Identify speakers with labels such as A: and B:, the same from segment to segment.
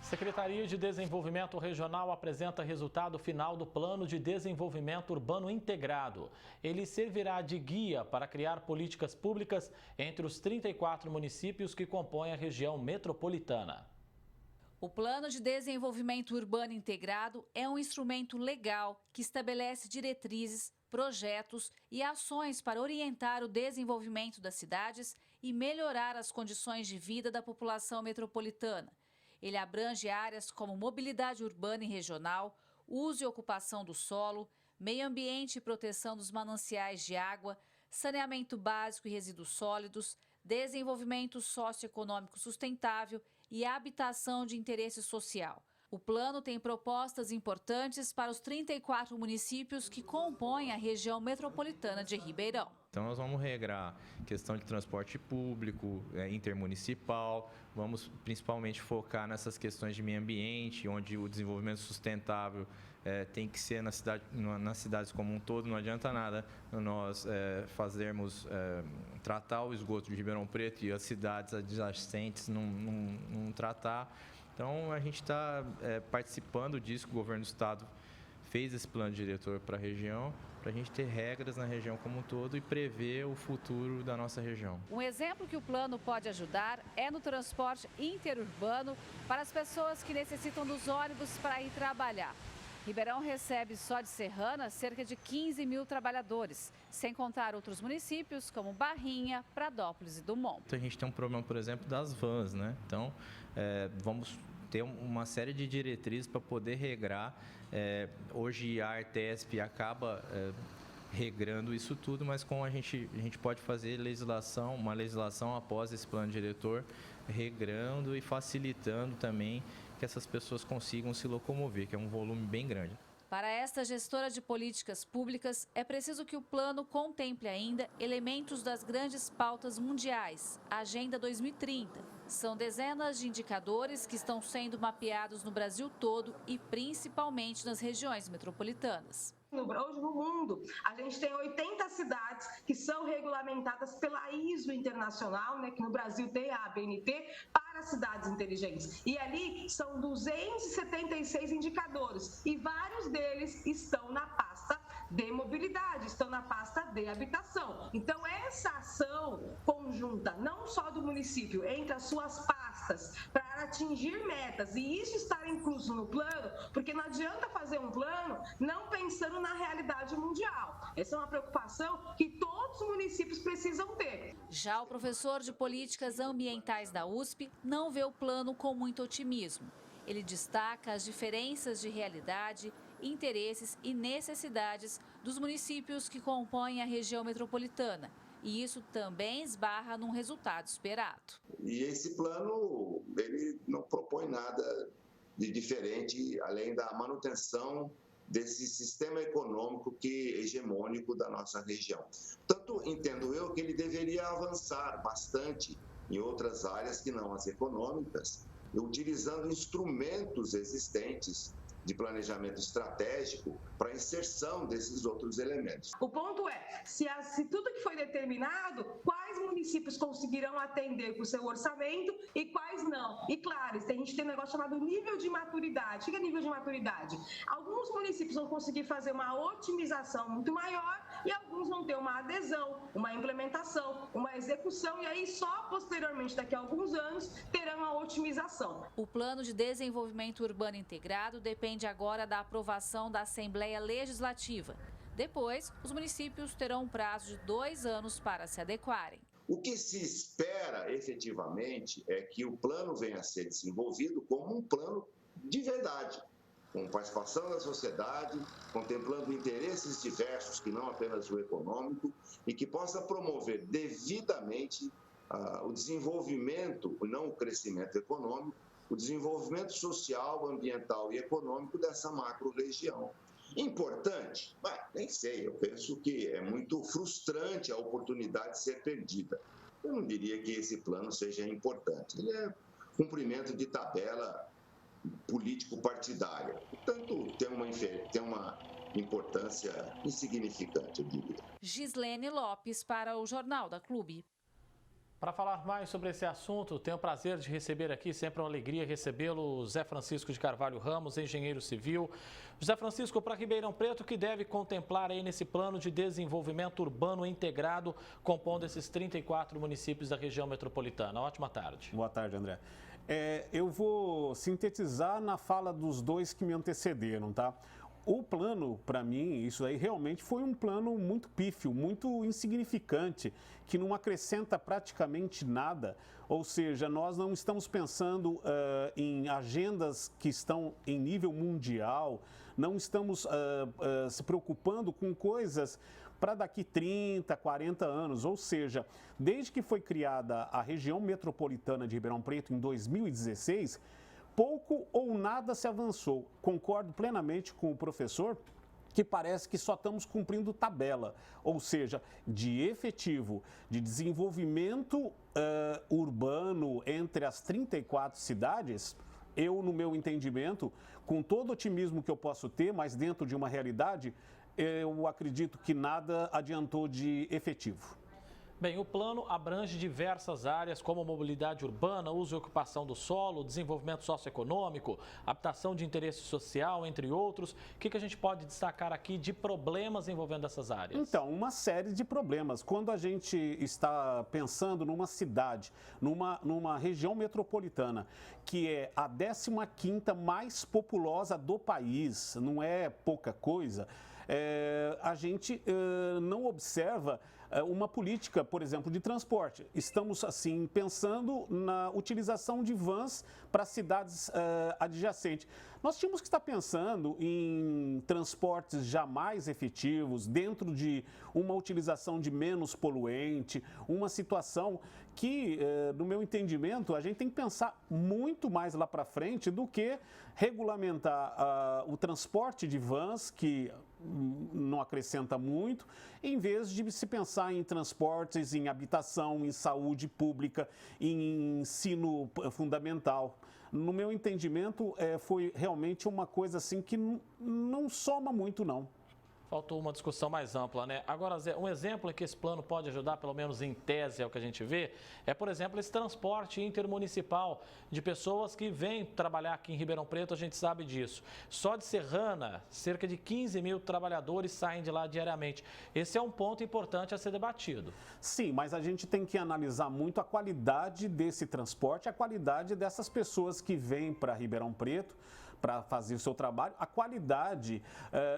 A: Secretaria de Desenvolvimento Regional apresenta resultado final do Plano de Desenvolvimento Urbano Integrado. Ele servirá de guia para criar políticas públicas entre os 34 municípios que compõem a região metropolitana.
B: O Plano de Desenvolvimento Urbano Integrado é um instrumento legal que estabelece diretrizes, projetos e ações para orientar o desenvolvimento das cidades e melhorar as condições de vida da população metropolitana. Ele abrange áreas como mobilidade urbana e regional, uso e ocupação do solo, meio ambiente e proteção dos mananciais de água, saneamento básico e resíduos sólidos, desenvolvimento socioeconômico sustentável e habitação de interesse social. O plano tem propostas importantes para os 34 municípios que compõem a região metropolitana de Ribeirão.
C: Então nós vamos regrar questão de transporte público, intermunicipal, vamos principalmente focar nessas questões de meio ambiente, onde o desenvolvimento sustentável tem que ser nas cidades como um todo. Não adianta nada nós tratar o esgoto de Ribeirão Preto e as cidades adjacentes não tratar. Então a gente está participando disso, o governo do estado fez esse plano diretor para a região, para a gente ter regras na região como um todo e prever o futuro da nossa região.
B: Um exemplo que o plano pode ajudar é no transporte interurbano para as pessoas que necessitam dos ônibus para ir trabalhar. Ribeirão recebe só de Serrana cerca de 15 mil trabalhadores, sem contar outros municípios como Barrinha, Pradópolis e Dumont.
C: A gente tem um problema, por exemplo, das vans, né? Então, vamos ter uma série de diretrizes para poder regrar. Hoje a Artesp acaba regrando isso tudo, mas com a gente pode fazer uma legislação após esse plano diretor, regrando e facilitando também que essas pessoas consigam se locomover, que é um volume bem grande.
B: Para esta gestora de políticas públicas, é preciso que o plano contemple ainda elementos das grandes pautas mundiais, a Agenda 2030. São dezenas de indicadores que estão sendo mapeados no Brasil todo e principalmente nas regiões metropolitanas.
D: Hoje no mundo, a gente tem 80 cidades que são regulamentadas pela ISO internacional, né, que no Brasil tem a ABNT, para cidades inteligentes. E ali são 276 indicadores e vários deles estão na pasta de mobilidade, estão na pasta de habitação. Então, essa ação conjunta, não só do município, entre as suas pastas, para atingir metas, e isso estar incluso no plano, porque não adianta fazer um plano não pensando na realidade mundial. Essa é uma preocupação que todos os municípios precisam ter.
B: Já o professor de Políticas Ambientais da USP não vê o plano com muito otimismo. Ele destaca as diferenças de realidade, interesses e necessidades dos municípios que compõem a região metropolitana. E isso também esbarra num resultado esperado.
E: E esse plano, ele não propõe nada de diferente, além da manutenção desse sistema econômico que é hegemônico da nossa região. Tanto entendo eu que ele deveria avançar bastante em outras áreas que não as econômicas, utilizando instrumentos existentes de planejamento estratégico para a inserção desses outros elementos.
D: O ponto é, se tudo que foi determinado, quais municípios conseguirão atender com o seu orçamento e quais não? E claro, a gente tem um negócio chamado nível de maturidade. O que é nível de maturidade? Alguns municípios vão conseguir fazer uma otimização muito maior e alguns vão ter uma adesão, uma implementação, uma execução e aí só posteriormente, daqui a alguns anos, terão a otimização.
B: O Plano de Desenvolvimento Urbano Integrado depende agora da aprovação da Assembleia Legislativa. Depois, os municípios terão um prazo de 2 anos para se adequarem.
E: O que se espera efetivamente é que o plano venha a ser desenvolvido como um plano de verdade, com participação da sociedade, contemplando interesses diversos, que não apenas o econômico, e que possa promover devidamente o desenvolvimento, não o crescimento econômico, o desenvolvimento social, ambiental e econômico dessa macro-região. Importante? Nem sei, eu penso que é muito frustrante a oportunidade de ser perdida. Eu não diria que esse plano seja importante, ele é cumprimento de tabela político-partidária, portanto tem uma importância insignificante, eu diria.
B: Gislene Lopes para o Jornal da Clube.
A: Para falar mais sobre esse assunto, tenho o prazer de receber aqui, sempre uma alegria recebê-lo, José Francisco de Carvalho Ramos, engenheiro civil. José Francisco, para Ribeirão Preto, que deve contemplar aí nesse plano de desenvolvimento urbano integrado, compondo esses 34 municípios da região metropolitana. Ótima tarde.
F: Boa tarde, André. Eu vou sintetizar na fala dos dois que me antecederam, tá? O plano, para mim, isso aí realmente foi um plano muito pífio, muito insignificante, que não acrescenta praticamente nada. Ou seja, nós não estamos pensando em agendas que estão em nível mundial, não estamos se preocupando com coisas para daqui 30, 40 anos. Ou seja, desde que foi criada a região metropolitana de Ribeirão Preto em 2016, pouco ou nada se avançou. Concordo plenamente com o professor que parece que só estamos cumprindo tabela, ou seja, de efetivo, de desenvolvimento urbano entre as 34 cidades. Eu, no meu entendimento, com todo o otimismo que eu posso ter, mas dentro de uma realidade, eu acredito que nada adiantou de efetivo.
A: Bem, o plano abrange diversas áreas como mobilidade urbana, uso e ocupação do solo, desenvolvimento socioeconômico, habitação de interesse social, entre outros. O que a gente pode destacar aqui de problemas envolvendo essas áreas? Então,
F: uma série de problemas. Quando a gente está pensando numa cidade, numa região metropolitana, que é a 15ª mais populosa do país, não é pouca coisa, a gente não observa uma política, por exemplo, de transporte. Estamos, assim, pensando na utilização de vans para cidades adjacentes. Nós tínhamos que estar pensando em transportes já mais efetivos, dentro de uma utilização de menos poluente, uma situação que, no meu entendimento, a gente tem que pensar muito mais lá para frente do que regulamentar o transporte de vans, que não acrescenta muito, em vez de se pensar em transportes, em habitação, em saúde pública, em ensino fundamental. No meu entendimento, foi realmente uma coisa assim que não soma muito, não.
A: Faltou uma discussão mais ampla, né? Agora, Zé, um exemplo em que esse plano pode ajudar, pelo menos em tese, é o que a gente vê, é, por exemplo, esse transporte intermunicipal de pessoas que vêm trabalhar aqui em Ribeirão Preto, a gente sabe disso. Só de Serrana, cerca de 15 mil trabalhadores saem de lá diariamente. Esse é um ponto importante a ser debatido.
F: Sim, mas a gente tem que analisar muito a qualidade desse transporte, a qualidade dessas pessoas que vêm para Ribeirão Preto para fazer o seu trabalho, a qualidade,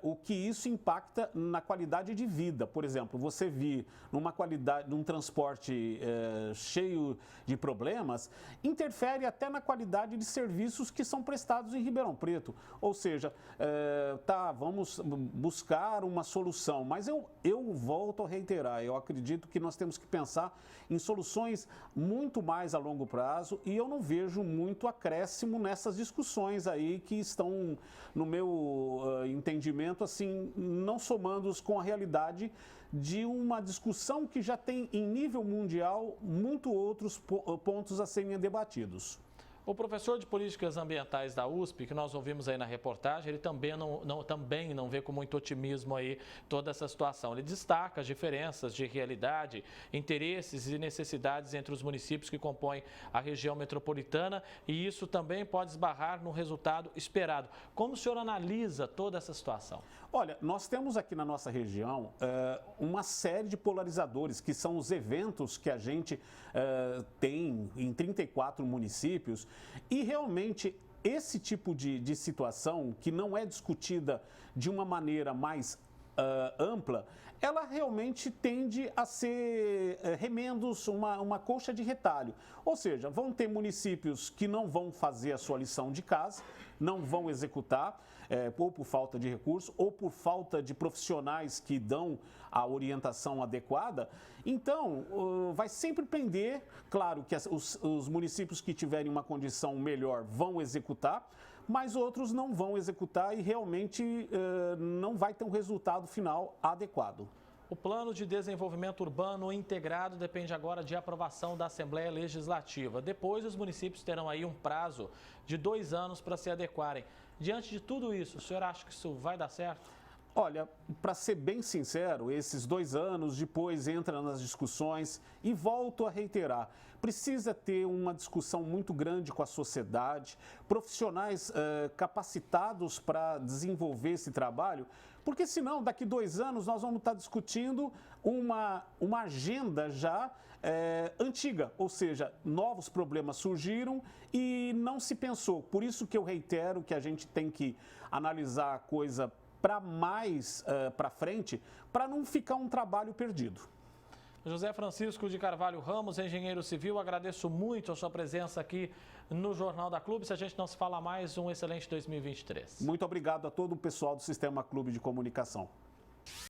F: o que isso impacta na qualidade de vida. Por exemplo, você vir num transporte cheio de problemas, interfere até na qualidade de serviços que são prestados em Ribeirão Preto. Ou seja, vamos buscar uma solução, mas eu volto a reiterar, eu acredito que nós temos que pensar em soluções muito mais a longo prazo e eu não vejo muito acréscimo nessas discussões aí que estão, no meu entendimento, assim, não somando-os com a realidade de uma discussão que já tem em nível mundial muito outros pontos a serem debatidos.
A: O professor de Políticas Ambientais da USP, que nós ouvimos aí na reportagem, ele também não vê com muito otimismo aí toda essa situação. Ele destaca as diferenças de realidade, interesses e necessidades entre os municípios que compõem a região metropolitana e isso também pode esbarrar no resultado esperado. Como o senhor analisa toda essa situação?
F: Olha, nós temos aqui na nossa região uma série de polarizadores, que são os eventos que a gente tem em 34 municípios, e realmente esse tipo de situação, que não é discutida de uma maneira mais ampla, ela realmente tende a ser remendos, uma colcha de retalho. Ou seja, vão ter municípios que não vão fazer a sua lição de casa, não vão executar, ou por falta de recurso, ou por falta de profissionais que dão a orientação adequada. Então, vai sempre pender, claro que os municípios que tiverem uma condição melhor vão executar, mas outros não vão executar e realmente não vai ter um resultado final adequado.
A: O Plano de Desenvolvimento Urbano Integrado depende agora de aprovação da Assembleia Legislativa. Depois, os municípios terão aí um prazo de 2 anos para se adequarem. Diante de tudo isso, o senhor acha que isso vai dar certo?
F: Olha, para ser bem sincero, esses 2 anos depois entra nas discussões e volto a reiterar, precisa ter uma discussão muito grande com a sociedade, profissionais capacitados para desenvolver esse trabalho, porque senão daqui 2 anos nós vamos estar discutindo uma agenda já antiga, ou seja, novos problemas surgiram e não se pensou. Por isso que eu reitero que a gente tem que analisar a coisa para mais para frente, para não ficar um trabalho perdido.
A: José Francisco de Carvalho Ramos, engenheiro civil, agradeço muito a sua presença aqui no Jornal da Clube. Se a gente não se fala mais, um excelente 2023.
F: Muito obrigado a todo o pessoal do Sistema Clube de Comunicação.